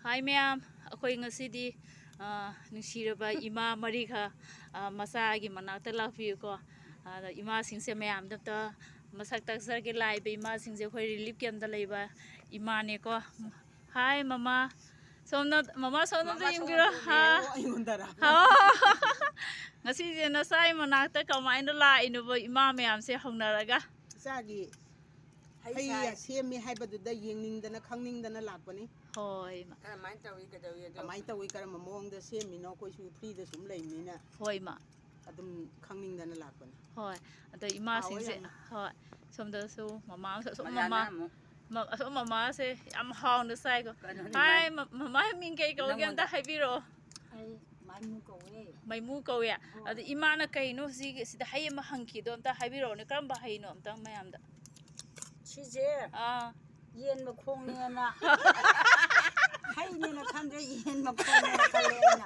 Hi ma'am, ako'y ngasidi nungsiraba ima mariga masagi manakta lakpiyo ko. Ima singse ma'am dabta masak taksarge laiba ima singse ako'y relief camp da laiba ima ne ko. Hi mama. Mama somna da yungbiro ha. Ngasi je nasai manakta kamaina laino ba ima ma'am se hongnaraga. Sagi hay semi haibadda yengningdana khangningdana lakpani Hoi ma. Kamai tawi karam mawngda semi no koi su free da sum laimina. Hoi ma. Adum khangningdana lakpani. Hoi. Ado ima singse hoi. Somda su mama so mama se am hauna sai ko. Hi mama min kai ko gam da haibiro. Maimu ko ya. Ado ima na kai no sida hay ma hangki do amta haibiro ne karamba hay no amta mayam da. Sije yen makhongnena haynena khandre yen makhongnena kalena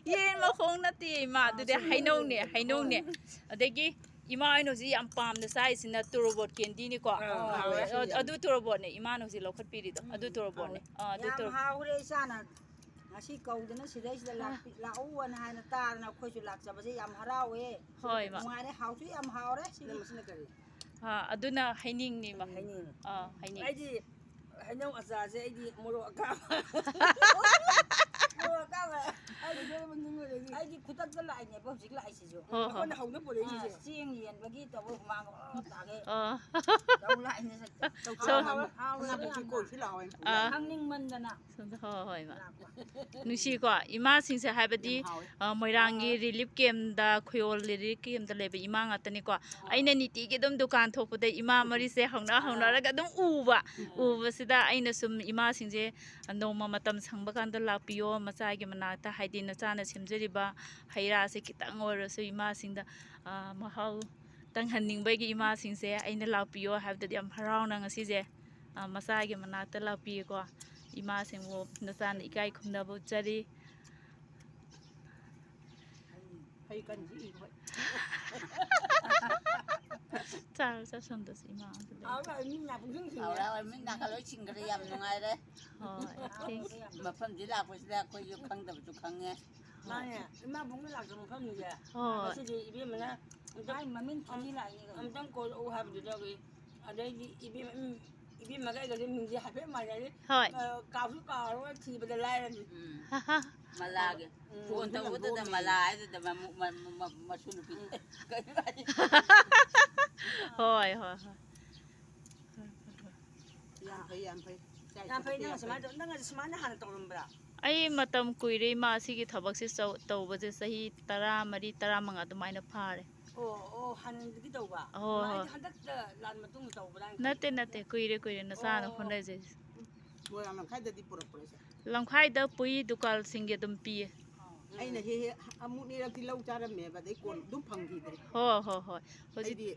Yen makhong na ti ma du de haino ne adegi ima ino ji am pam da sai sina turobot kendi ni ko adu turobot ne ima no ji lokhat piri do adu turobot ne adu tur haure sana ngasi kaudana sidaisida launa hana tarna khoisu lakjabase yam harawe hoi ma ngare hausu yam haure sina masina kari aduna haining ni ma haining aidi hainau azaze aidi moro akama aidi kutak da lai ne bobjik lai sijo ona hauna pore ji sing yen bagi to bo mang tage dau lai ne so na bu ko filaw hangning mandana hoi ma nusi ko ima singse haibadi moirangi relief camp da khoyol relief camp da lebe ima ngatani ko aina niti gi dum dukan thokpade ima mari se hongna raga dum uba sida aina sum ima singje noma matam sangba kan da lapiyo masagi manata haidi na chana semjeriba haira se kitang orasu ima singda mahau tanghanning bagi ima singse aina lapiyo habda yam harauna ngasi je masagi manata lapiyo ko ima singwo na chana ikai khumna bu chari hay kan ji cha somda ima min na bung sing min na kaloi chingri yam nungai re mafam jila ko sida ko yu khang da bu khang nge mane ima bung la jam pham ni ya si ji ibe mana dai mamin thani la ni am tang ko o ha bu da ge adai ibe magai ga min ji ha pe ma ya ni ka su ka ro thi ba da lai ni malage phone ta uda da malai da ma sunu pi hoi yan phai na samai na hana tawrum bra ai matam kuire ma sigi thabak se tawbaje sahi 13 15 adumaina phare hangi tawba handak lan matung tawba nate kuire na sana khonai je mo yang khai da di pura lamkhai da pui dukal singge dum pi aina he amu ni ra ti lau charam me ba dei kon dum phang gi dre ho hoji di